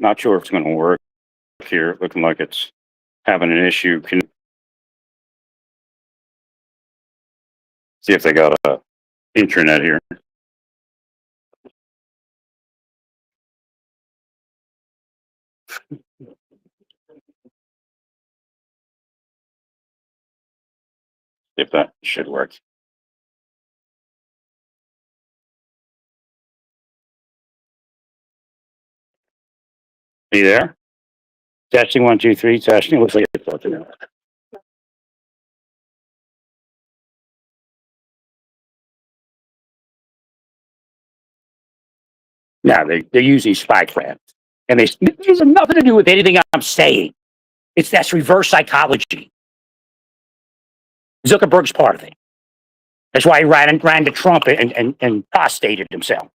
Not sure if it's going to work here. Looking like it's having an issue. Can see if they got a internet here. If that should work. Are you there? Testing 1, 2, 3. Testing. Looks like it's working out. No, they're using spycraft, and it has nothing to do with anything I'm saying. That's reverse psychology. Zuckerberg's part of it. That's why he ran to Trump and prostrated himself.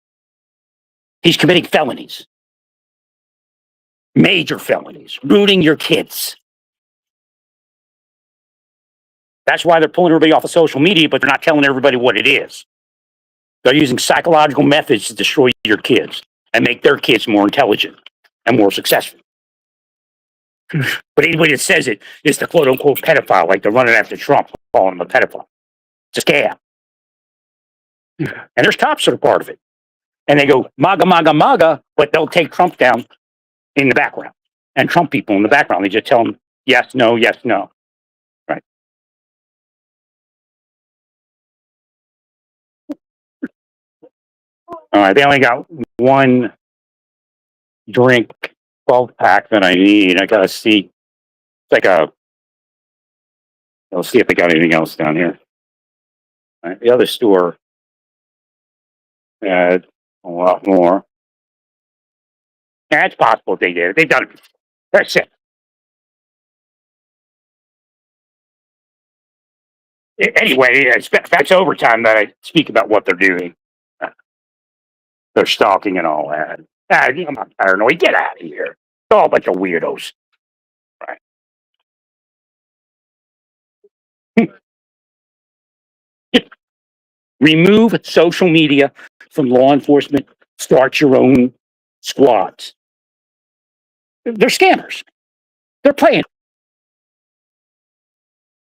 He's committing felonies, major felonies, ruining your kids. That's why they're pulling everybody off of social media, but they're not telling everybody what it is. They're using psychological methods to destroy your kids and make their kids more intelligent and more successful. But anybody that says it is the quote unquote pedophile, like they're running after Trump, calling him a pedophile. It's a scam. And there's cops that are part of it. And they go, MAGA, MAGA, MAGA, but they'll take Trump down in the background. And Trump people in the background, they just tell them, yes, no, yes, no. Right. All right, they only got one drink 12-pack that I need. I got to see. It's like let's see if they got anything else down here. All right, the other store had a lot more. Yeah, it's possible they did. They've done it. That's it. Anyway, it's overtime that I speak about what they're doing. They're stalking and all that. I'm not paranoid. Get out of here. It's all a bunch of weirdos. Right. Remove social media from law enforcement. Start your own squads. They're scammers. They're playing.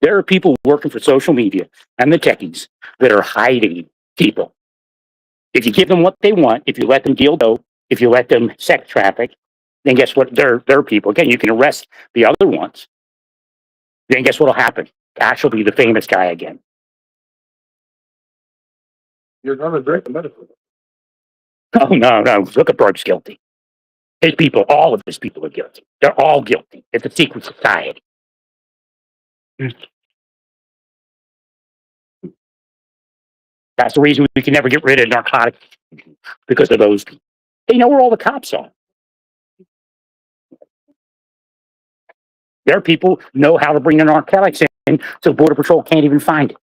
There are people working for social media and the techies that are hiding people. If you give them what they want, if you let them deal dope, if you let them sex traffic, then guess what? They're people. Again, you can arrest the other ones. Then guess what'll happen? Ash will be the famous guy again. You're going to break the metaphor. Oh, no. Zuckerberg's guilty. His people, all of his people are guilty. They're all guilty. It's a secret society. That's the reason we can never get rid of narcotics, because of those people. They know where all the cops are. Their people know how to bring the narcotics in, so Border Patrol can't even find it.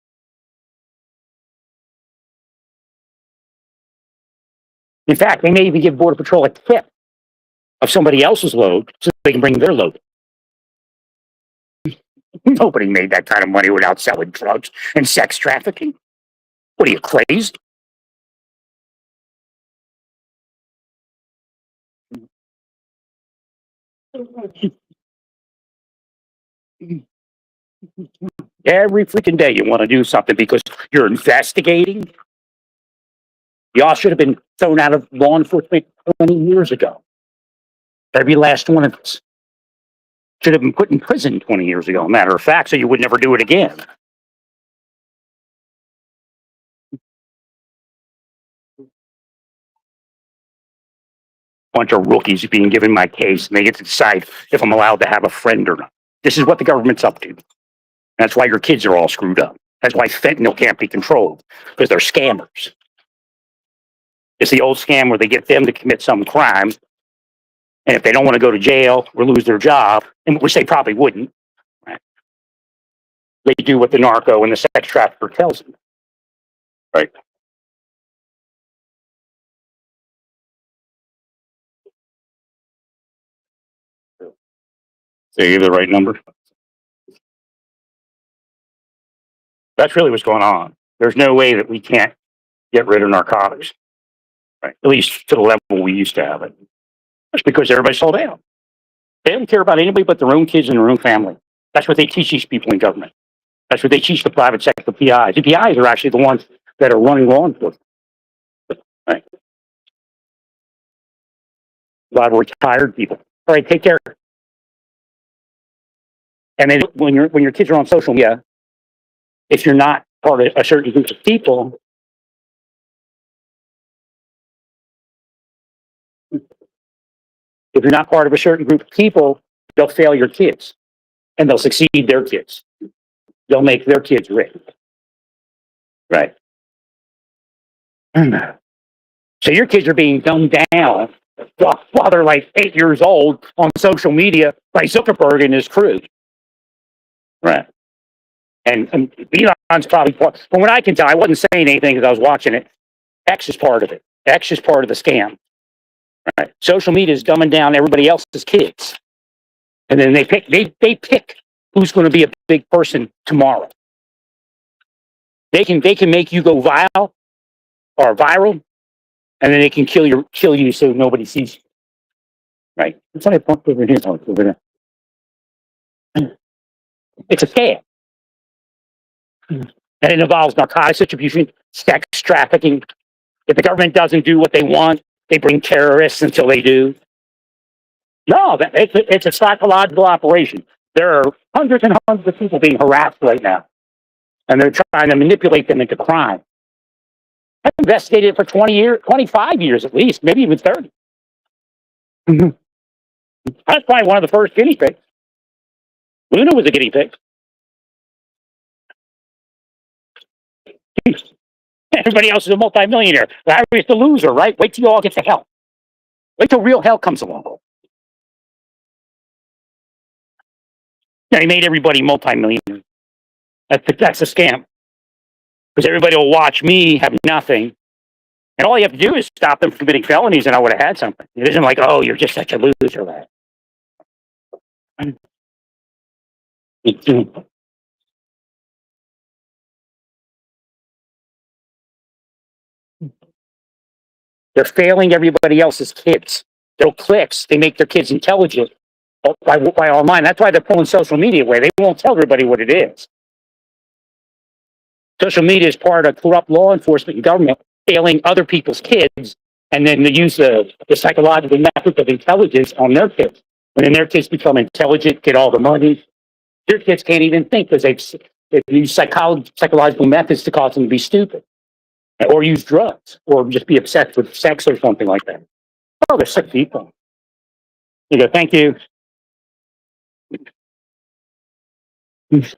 In fact, they may even give Border Patrol a tip of somebody else's load so they can bring their load. Nobody made that kind of money without selling drugs and sex trafficking. What are you, crazy? Every freaking day you want to do something because you're investigating. Y'all should have been thrown out of law enforcement 20 years ago. Every last one of us should have been put in prison 20 years ago, matter of fact, so you would never do it again. Bunch of rookies being given my case, and they get to decide if I'm allowed to have a friend or not. This is what the government's up to. That's why your kids are all screwed up. That's why fentanyl can't be controlled, because they're scammers. It's the old scam where they get them to commit some crime, and if they don't want to go to jail or lose their job, and which they probably wouldn't, right, they do what the narco and the sex trafficker tells them. Right. So you give the right number? That's really what's going on. There's no way that we can't get rid of narcotics, right? At least to the level we used to have it. It's because everybody's sold out. They don't care about anybody but their own kids and their own family. That's what they teach these people in government. That's what they teach the private sector PIs. The PIs are actually the ones that are running law enforcement. Right? A lot of retired people. All right, take care. And then when your kids are on social media, if you're not part of a certain group of people, if you're not part of a certain group of people, they'll fail your kids and they'll succeed their kids. They'll make their kids rich. Right. So your kids are being dumbed down while they're like 8 years old on social media by Zuckerberg and his crew. Right. And Elon's probably part. From what I can tell, I wasn't saying anything because I was watching it. X is part of it. X is part of the scam. Right. Social media is dumbing down everybody else's kids. And then they pick who's going to be a big person tomorrow. They can make you go viral, and then they can kill you so nobody sees you. Right? That's what I point over here. Over there. It's a scam. And it involves narcotics distribution, sex trafficking. If the government doesn't do what they want, they bring terrorists until they do. No, it's a psychological operation. There are hundreds and hundreds of people being harassed right now, and they're trying to manipulate them into crime. I've investigated it for 20 years, 25 years at least, maybe even 30. I was probably one of the first guinea pigs. Luna was a guinea pig. Everybody else is a multimillionaire. Larry's the loser, right? Wait till you all get to hell. Wait till real hell comes along. Yeah, he made everybody multimillionaire. That's a scam. Because everybody will watch me have nothing. And all you have to do is stop them from committing felonies and I would have had something. It isn't like, oh, you're just such a loser, lad. They're failing everybody else's kids. They'll clicks. They make their kids intelligent by online. That's why they're pulling social media away. They won't tell everybody what it is. Social media is part of corrupt law enforcement and government failing other people's kids, and then they use the psychological methods of intelligence on their kids. And then their kids become intelligent, get all the money. Their kids can't even think because they've used psychological methods to cause them to be stupid. Or use drugs, or just be obsessed with sex or something like that. Oh, they're sick people. You go, thank you. It's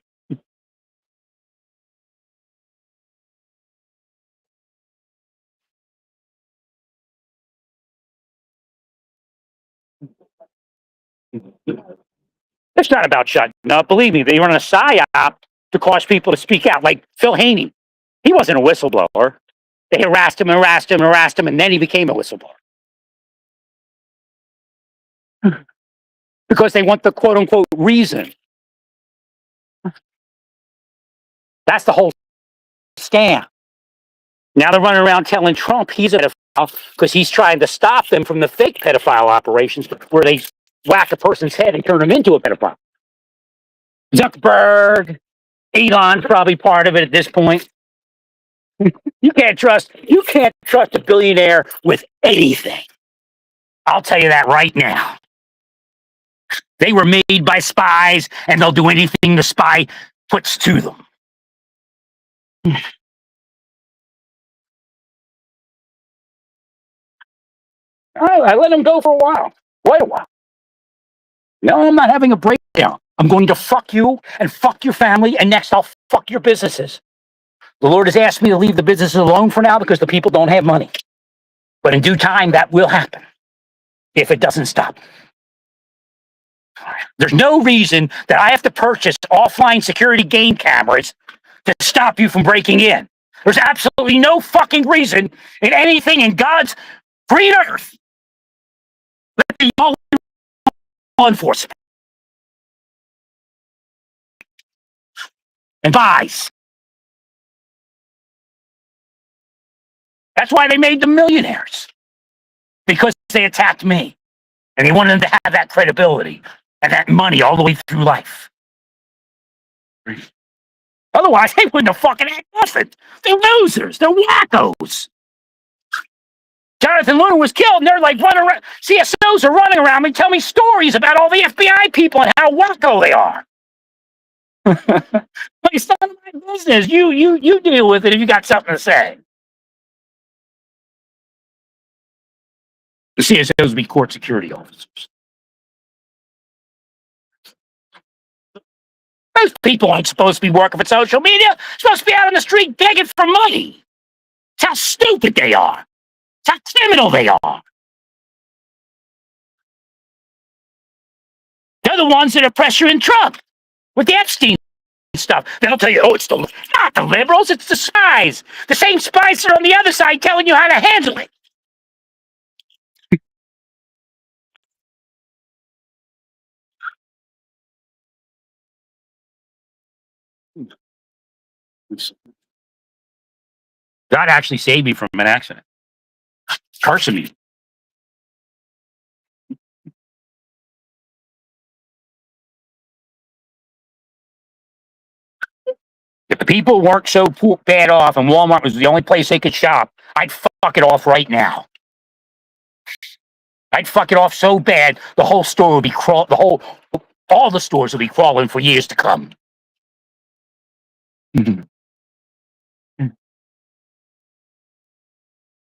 not about shutting up. Believe me, they run a psyop to cause people to speak out, like Phil Haney. He wasn't a whistleblower. They harassed him, and then he became a whistleblower. Because they want the quote unquote reason. That's the whole scam. Now they're running around telling Trump he's a pedophile because he's trying to stop them from the fake pedophile operations where they whack a person's head and turn them into a pedophile. Zuckerberg, Elon's probably part of it at this point. You can't trust a billionaire with anything. I'll tell you that right now. They were made by spies, and they'll do anything the spy puts to them. I let them go for a while, quite a while. No, I'm not having a breakdown. I'm going to fuck you and fuck your family, and next I'll fuck your businesses. The Lord has asked me to leave the businesses alone for now because the people don't have money. But in due time, that will happen if it doesn't stop. There's no reason that I have to purchase offline security game cameras to stop you from breaking in. There's absolutely no fucking reason in anything in God's green earth. Let the law enforcement and buys. That's why they made them millionaires. Because they attacked me. And they want them to have that credibility and that money all the way through life. Otherwise, they wouldn't have fucking had nothing. They're losers. They're wackos. Jonathan Luna was killed, and they're like running around. CSOs are running around me, tell me stories about all the FBI people and how wacko they are. But it's none of my business. You deal with it if you got something to say. The CSOs would be court security officers. Those people aren't supposed to be working for social media. They're supposed to be out on the street begging for money. It's how stupid they are. It's how criminal they are. They're the ones that are pressuring Trump with the Epstein stuff. They'll tell you, oh, it's not the liberals, it's the spies. The same spies that are on the other side telling you how to handle it. God actually saved me from an accident. Cursing me. If the people weren't so bad off and Walmart was the only place they could shop, I'd fuck it off right now. I'd fuck it off so bad, the whole store would be all the stores will be crawling for years to come.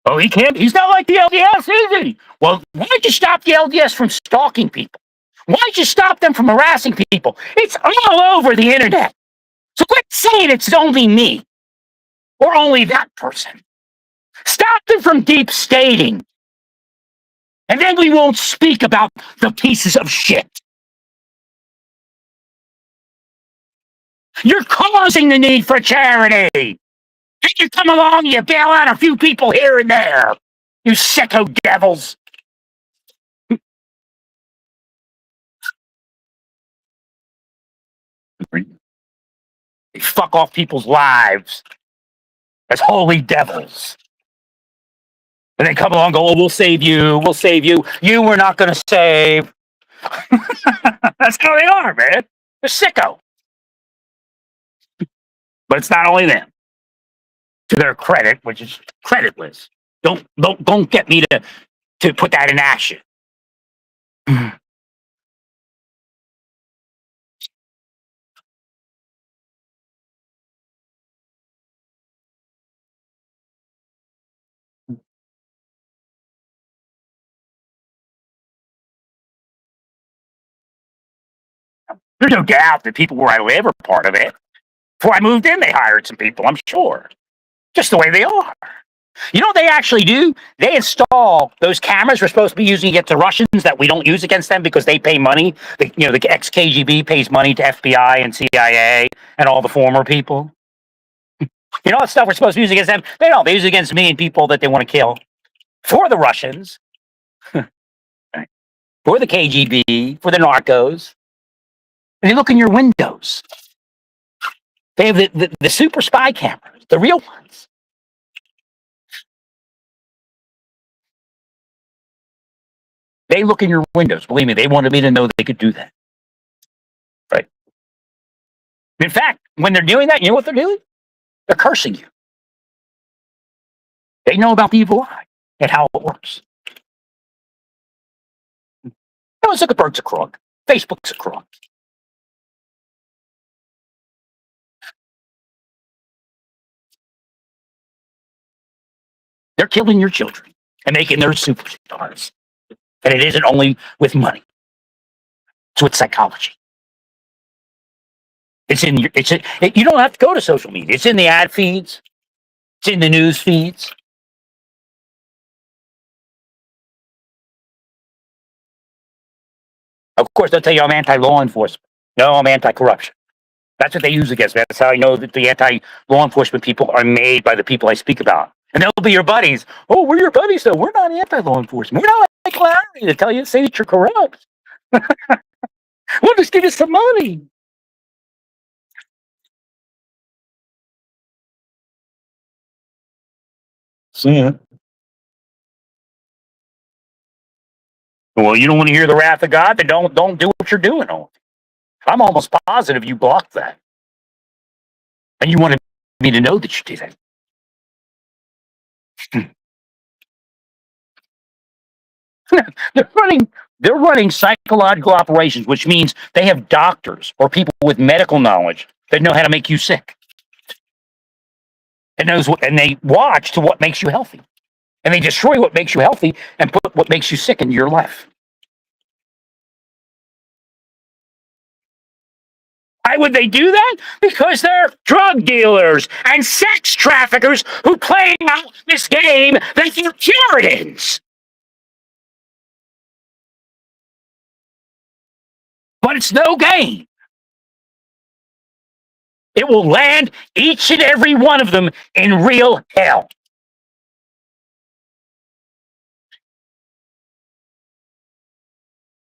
Oh, he can't. He's not like the LDS, is he? Well, why'd you stop the LDS from stalking people? Why'd you stop them from harassing people? It's all over the internet. So quit saying it's only me or only that person. Stop them from deep stating. And then we won't speak about the pieces of shit. You're causing the need for charity. And you come along, you bail out a few people here and there. You sicko devils. They fuck off people's lives as holy devils. And they come along and go, oh, we'll save you. We'll save you. You were not going to save. That's how they are, man. They're sicko. But it's not only them. To their credit, which is creditless. Don't get me to put that in action. There's no doubt that people where I live are part of it. Before I moved in, they hired some people, I'm sure. Just the way they are. You know what they actually do? They install those cameras we're supposed to be using against the Russians that we don't use against them because they pay money. The ex-KGB pays money to FBI and CIA and all the former people. You know that stuff we're supposed to use against them? They don't. They use it against me and people that they want to kill. For the Russians. For the KGB. For the narcos. And they look in your windows. They have the super spy cameras, the real ones. They look in your windows. Believe me, they wanted me to know they could do that. Right? In fact, when they're doing that, you know what they're doing? They're cursing you. They know about the evil eye and how it works. Zuckerberg's a crook. Facebook's a crook. They're killing your children and making their superstars. And it isn't only with money. It's with psychology. You don't have to go to social media. It's in the ad feeds. It's in the news feeds. Of course, they'll tell you I'm anti-law enforcement. No, I'm anti-corruption. That's what they use against me. That's how I know that the anti-law enforcement people are made by the people I speak about. And they'll be your buddies. Oh, we're your buddies, though. We're not anti-law enforcement. We're not like Larry to say that you're corrupt. We'll just give you some money. See it. Well, you don't want to hear the wrath of God, then don't do what you're doing. I'm almost positive you blocked that. And you wanted me to know that you did it. They're running psychological operations, which means they have doctors or people with medical knowledge that know how to make you sick. And they watch to what makes you healthy. And they destroy what makes you healthy and put what makes you sick into your life. Why would they do that? Because they're drug dealers and sex traffickers who play out this game that they're Puritans. But it's no game. It will land each and every one of them in real hell.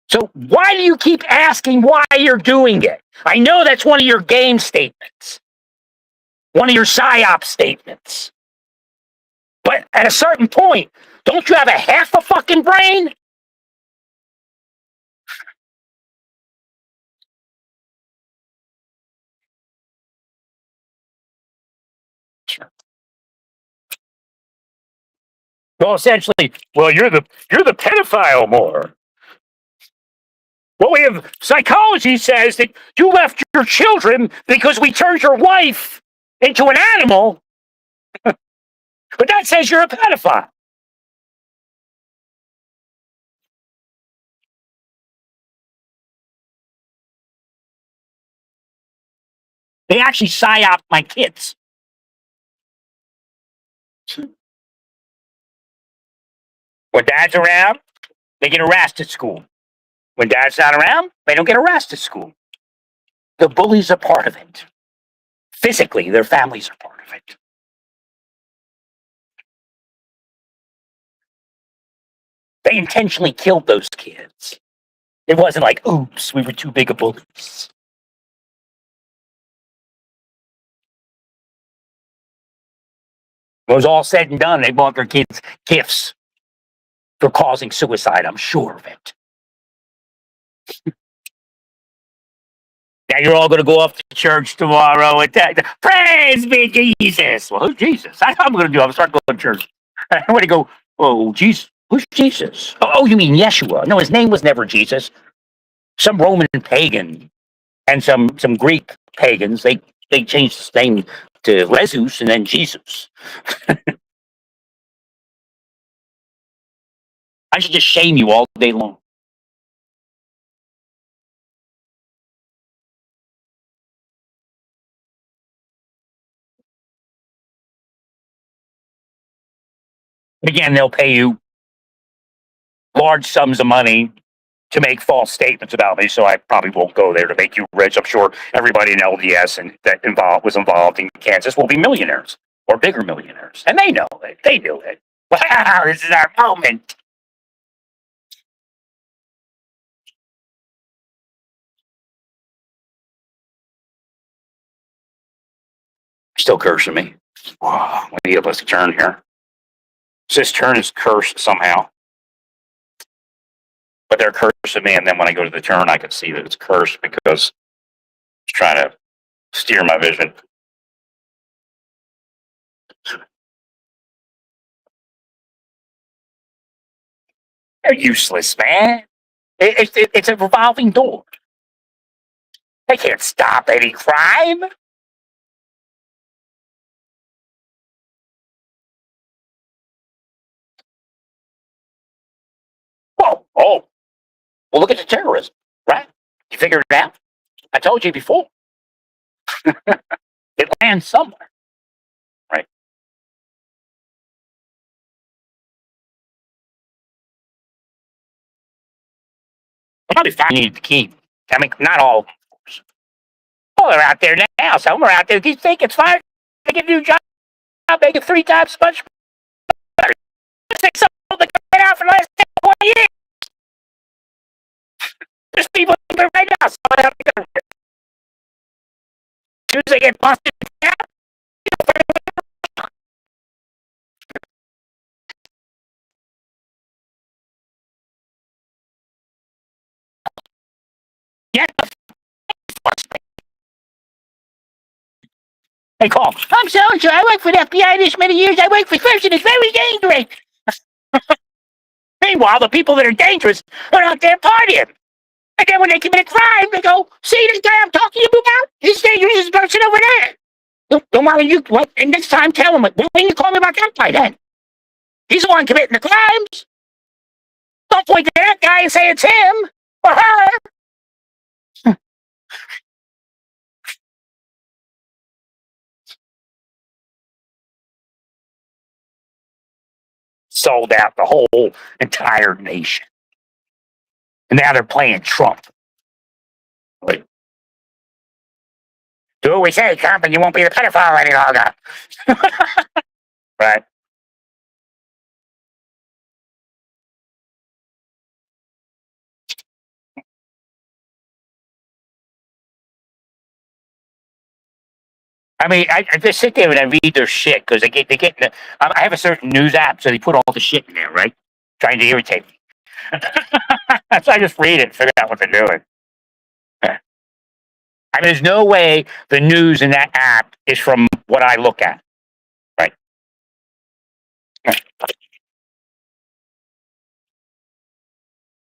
So why do you keep asking why you're doing it? I know that's one of your game statements, one of your PSYOP statements. But at a certain point, don't you have a half a fucking brain? Sure. Well, essentially, you're the pedophile more. Well, we have psychology says that you left your children because we turned your wife into an animal, but that says you're a pedophile. They actually psyop my kids. When dad's around, they get harassed at school. When dad's not around, they don't get harassed at school. The bullies are part of it. Physically, their families are part of it. They intentionally killed those kids. It wasn't like, oops, we were too big of bullies. When it was all said and done, they bought their kids gifts for causing suicide. I'm sure of it. Now you're all going to go off to church tomorrow and praise be Jesus. Well, who's Jesus? That's what I'm going to do. I'm start going to church. I'm going to go, oh, Jesus. Who's Jesus? Oh, you mean Yeshua? No, his name was never Jesus. Some Roman pagan and some Greek pagans, they changed his name to Jesus and then Jesus. I should just shame you all day long. Again, they'll pay you large sums of money to make false statements about me, so I probably won't go there to make you rich. I'm sure everybody in LDS and that was involved in Kansas will be millionaires or bigger millionaires, and they know it. They knew it. Wow, this is our moment. Still cursing me. Wow, let me get us a turn here. This turn is cursed somehow. But they're cursing me, and then when I go to the turn, I can see that it's cursed because it's trying to steer my vision. They're useless, man. It's a revolving door. They can't stop any crime. Oh, well, look at the terrorism, right? You figured it out? I told you before. It lands somewhere, right? Probably find you need to keep. I mean, not all, of course. Oh, they're out there now. Some are out there. You think it's fine? They get a new job, make it 3 times as much. Six of them that been out for the last 20 years. There's people right now. So I have to go. As soon as they get busted down, Get the fuck. Hey, call. I'm so-and-so. I worked for the FBI this many years. I work for person. It's very dangerous. Meanwhile, the people that are dangerous are out there partying. And then when they commit a crime, they go, see this guy I'm talking to you about? He's dangerous as person over there. Don't mind you. What? And next time, tell him. Why didn't you call me about that guy then? He's the one committing the crimes. Don't point to that guy and say it's him or her. Sold out the whole entire nation. And now they're playing Trump. Like, do what we say, Trump, and you won't be a pedophile any longer. Right? I mean, I just sit there and I read their shit because they get in the, I have a certain news app, so they put all the shit in there, right? Trying to irritate me. So I just read it and figure out what they're doing. I mean, there's no way the news in that app is from what I look at, right?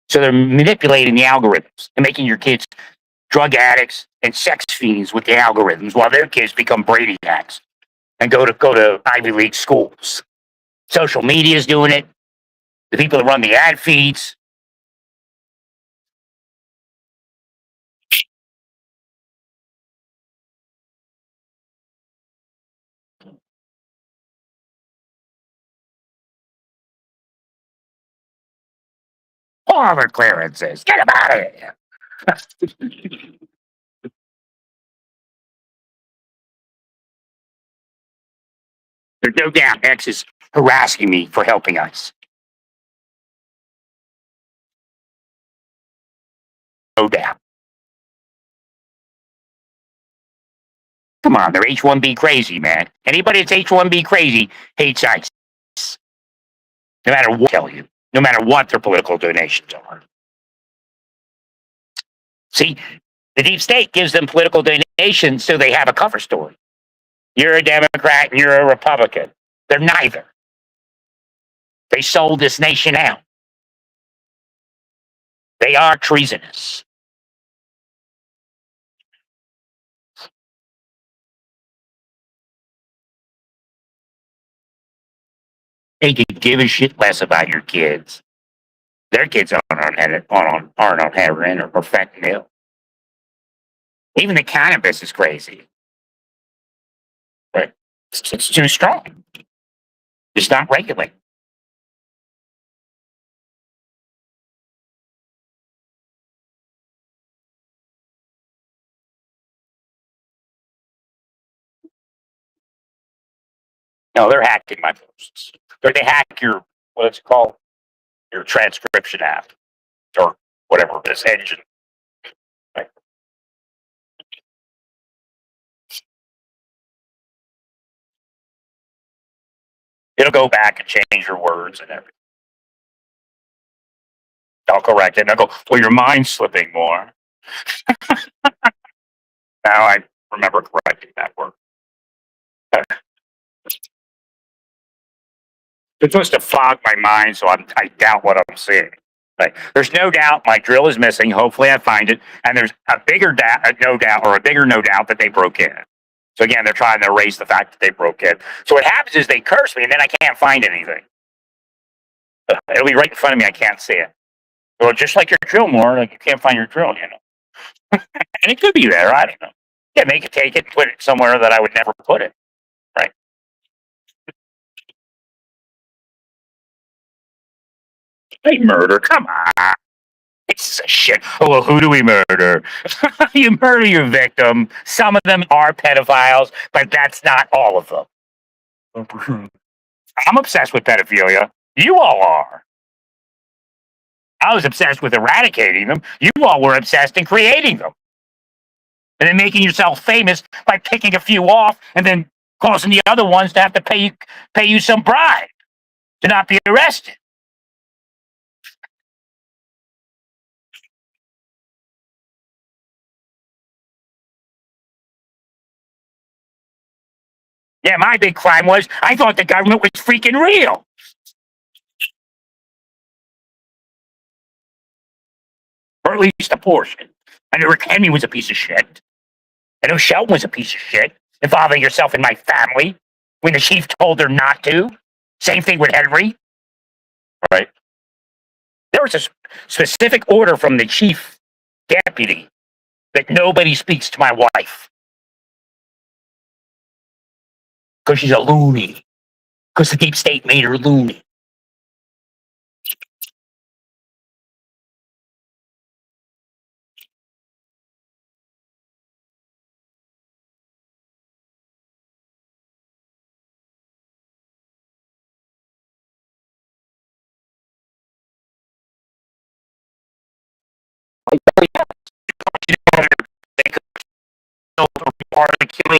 So they're manipulating the algorithms and making your kids drug addicts and sex fiends with the algorithms while their kids become brainiacs and go to Ivy League schools. Social media is doing it. The people that run the ad feeds. Harvard clearances. Get them out of here. There's no doubt X is harassing me for helping ICE. No doubt. Come on, they're H-1B crazy, man. Anybody that's H-1B crazy hates ICE. No matter what I tell you. No matter what their political donations are. See, the deep state gives them political donations so they have a cover story. You're a Democrat and you're a Republican. They're neither. They sold this nation out. They are treasonous. They could give a shit less about your kids. Their kids aren't on heroin or fentanyl. Even the cannabis is crazy. Right? It's too strong. It's not regulated. No, they're hacking my posts. They hack your, what's it called? Your transcription app or whatever this engine. Right? It'll go back and change your words and everything. I'll correct it and I'll go, well, your mind's slipping more. Now I remember correcting that word. It's supposed to fog my mind so I doubt what I'm seeing. Like, there's no doubt my drill is missing. Hopefully I find it. And there's a bigger no doubt that they broke in. So again, they're trying to erase the fact that they broke in. So what happens is they curse me and then I can't find anything. It'll be right in front of me. I can't see it. Well, just like your drill more, like you can't find your drill, you know. And it could be there. I don't know. Yeah, make it, take it, put it somewhere that I would never put it. Right. They murder. Come on. It's a shit. Oh, well, who do we murder? You murder your victim. Some of them are pedophiles, but that's not all of them. I'm obsessed with pedophilia. You all are. I was obsessed with eradicating them. You all were obsessed in creating them. And then making yourself famous by picking a few off and then causing the other ones to have to pay you some bribe to not be arrested. Yeah, my big crime was I thought the government was freaking real. Or at least a portion. I knew Rick Henry was a piece of shit. I know Shelton was a piece of shit, involving yourself in my family when the chief told her not to. Same thing with Henry. Right. There was a specific order from the chief deputy that nobody speaks to my wife. Because she's a loony. Because the deep state made her loony. They could be part of the killing.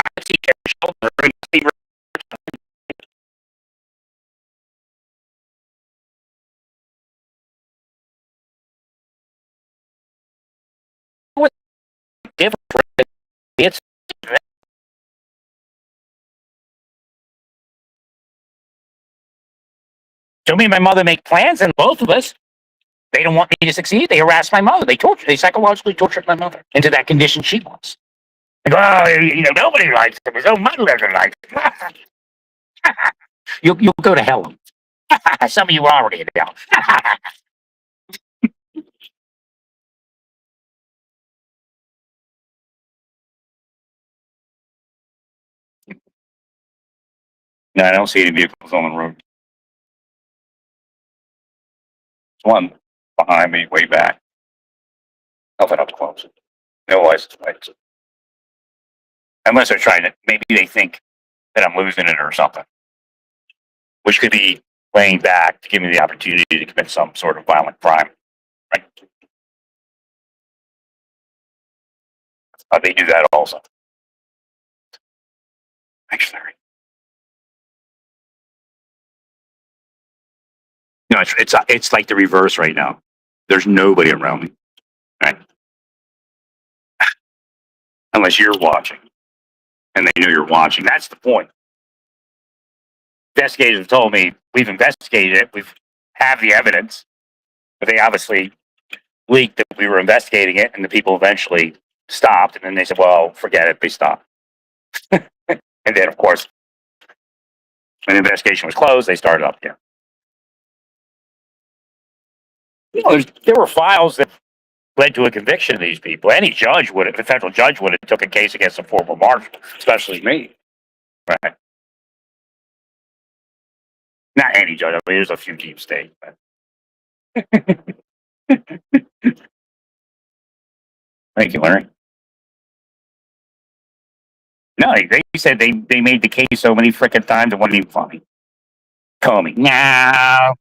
I see Shelton. What difference? It's so me and my mother make plans, and both of us, they don't want me to succeed. They harass my mother. They psychologically tortured my mother into that condition she was. They go, oh, nobody likes him. His own mother doesn't like him. You'll go to hell. Some of you are already in hell. No, I don't see any vehicles on the road. There's one behind me, way back. Nothing up close. No license plates. Unless they're trying to, maybe they think that I'm losing it or something. Which could be laying back to give me the opportunity to commit some sort of violent crime. Right? They do that also. Thanks, Larry. No, it's like the reverse right now. There's nobody around me, right? Unless you're watching, and they know you're watching. That's the point. Investigators have told me we've investigated it. We've have the evidence, but they obviously leaked that we were investigating it, and the people eventually stopped. And then they said, "Well, forget it." They stopped. And then, of course, when the investigation was closed, they started up again. There were files that led to a conviction of these people. Any judge would have, the federal judge would have took a case against a former marshal, especially me. Right? Not any judge. I mean, there's a few deep state. But. Thank you, Larry. No, they said they made the case so many freaking times it wasn't even funny. Comey, no.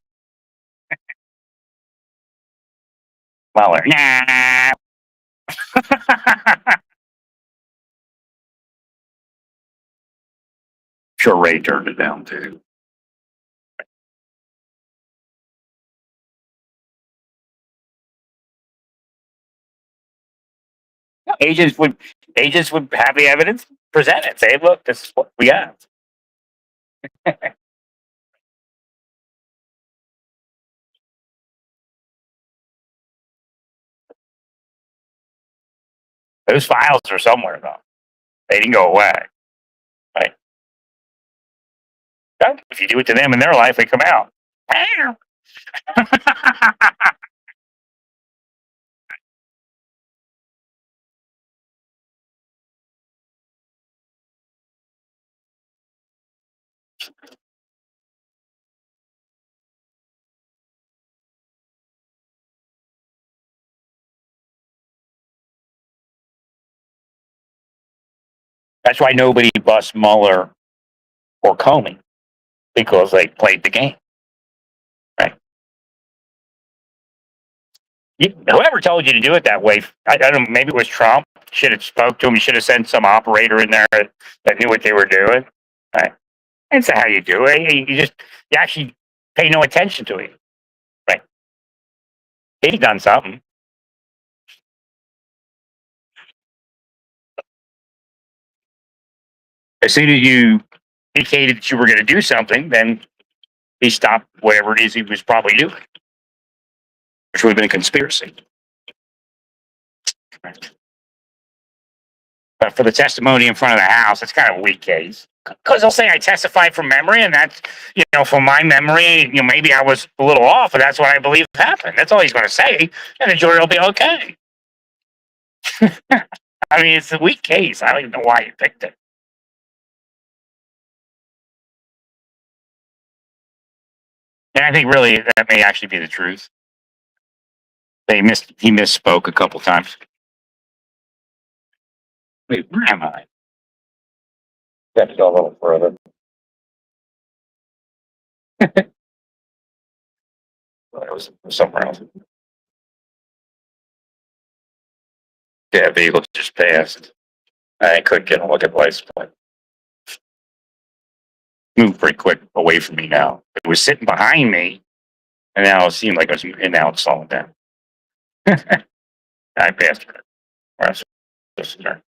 Mueller, no. Sure, Ray turned it down too. Agents would have the evidence presented. Say, look, this is what we have. Those files are somewhere though. They didn't go away. Right. If you do it to them in their life, they come out. That's why nobody busts Mueller or Comey, because they played the game. Right. Whoever told you to do it that way, I don't know, maybe it was Trump. Should have spoke to him. You should have sent some operator in there that knew what they were doing. Right. That's not how you do it. You actually pay no attention to him. Right. He's done something. As soon as you indicated that you were going to do something, then he stopped whatever it is he was probably doing, which would have been a conspiracy. But for the testimony in front of the House, it's kind of a weak case. Because they'll say I testified from memory, and that's, from my memory, maybe I was a little off, but that's what I believe happened. That's all he's going to say, and the jury will be okay. I mean, it's a weak case. I don't even know why he picked it. And I think really that may actually be the truth. He misspoke a couple times. Wait, where am I? Got to go a little further. Well, it was somewhere else. Yeah, vehicle just passed. I couldn't get a look at license plate. Moved pretty quick away from me now. It was sitting behind me, and now it seemed like it was, and now it's slowing down. I passed her. Or I was supposed to turn.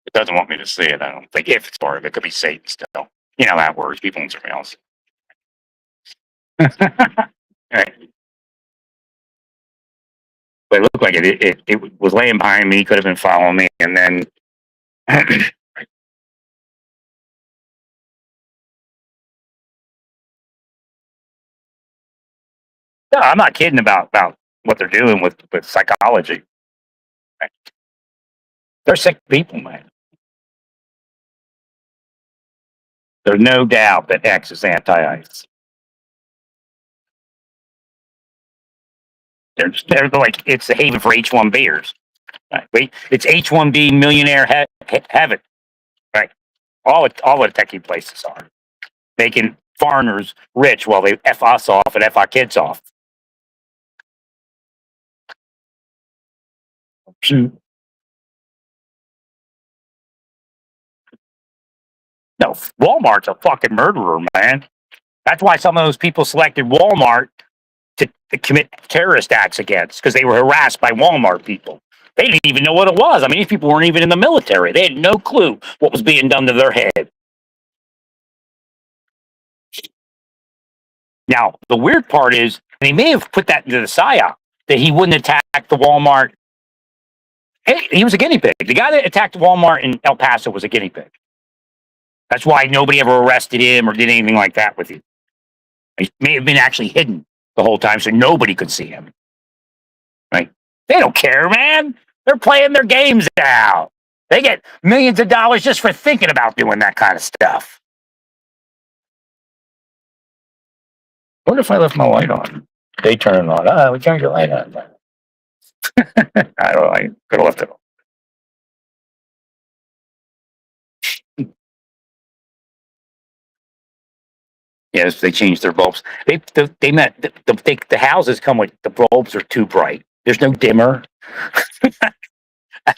It doesn't want me to see it. I don't think. If it's part of it, could be Satan still. You know how that works. People want something else. Right. But it looked like it was laying behind me. Could have been following me, and then. No, I'm not kidding about what they're doing with psychology. They're sick people, man. There's no doubt that X is anti-ICE. They're like, it's the haven for H-1Bers. Right? Wait, it's H-1B millionaire heaven. Right? All the techie places are making foreigners rich while they F us off and F our kids off. No, Walmart's a fucking murderer, man. That's why some of those people selected Walmart to commit terrorist acts against, because they were harassed by Walmart people. They didn't even know what it was. I mean, these people weren't even in the military. They had no clue what was being done to their head. Now, the weird part is, and he may have put that into the PSYOP, that he wouldn't attack the Walmart. He was a guinea pig. The guy that attacked Walmart in El Paso was a guinea pig. That's why nobody ever arrested him or did anything like that with him. He may have been actually hidden the whole time so nobody could see him. Right? They don't care, man. They're playing their games out. They get millions of dollars just for thinking about doing that kind of stuff. What if I left my light on? They turn it on. We turned your light on. I don't know. I could have left it on. Yes, they changed their bulbs. The houses come with the bulbs are too bright. There's no dimmer.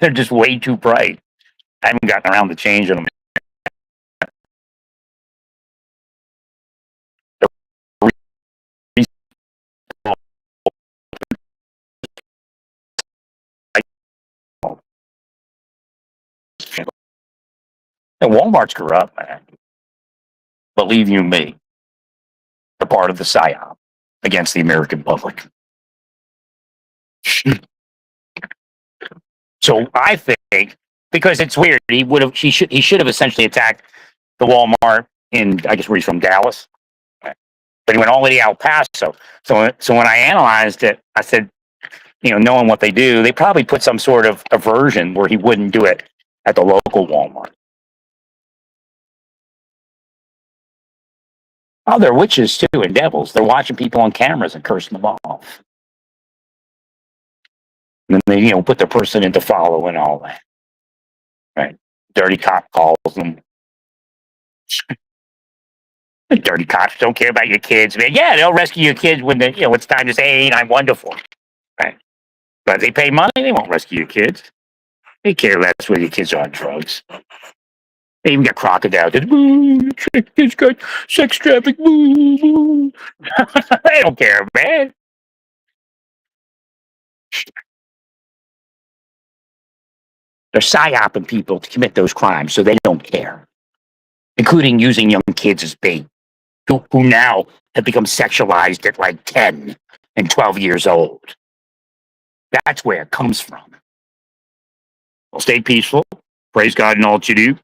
They're just way too bright. I haven't gotten around to changing them. And Walmart's corrupt, man. Believe you me, they're part of the PSYOP against the American public. So I think, because it's weird, he should have essentially attacked the Walmart in, I guess, where he's from, Dallas. But he went all the way to El Paso. So when I analyzed it, I said, knowing what they do, they probably put some sort of aversion where he wouldn't do it at the local Walmart. Oh, they're witches too and devils. They're watching people on cameras and cursing them off. And then they, put their person into follow and all that. Right? Dirty cop calls them. The dirty cops don't care about your kids, man. Yeah, they'll rescue your kids when it's time to say, "Hey, I'm wonderful." Right? But if they pay money, they won't rescue your kids. They care less whether your kids are on drugs. They even got crocodiles. It's got sex traffic. They don't care, man. They're psyoping people to commit those crimes so they don't care, including using young kids as bait, who now have become sexualized at like 10 and 12 years old. That's where it comes from. Well, stay peaceful. Praise God in all that you do.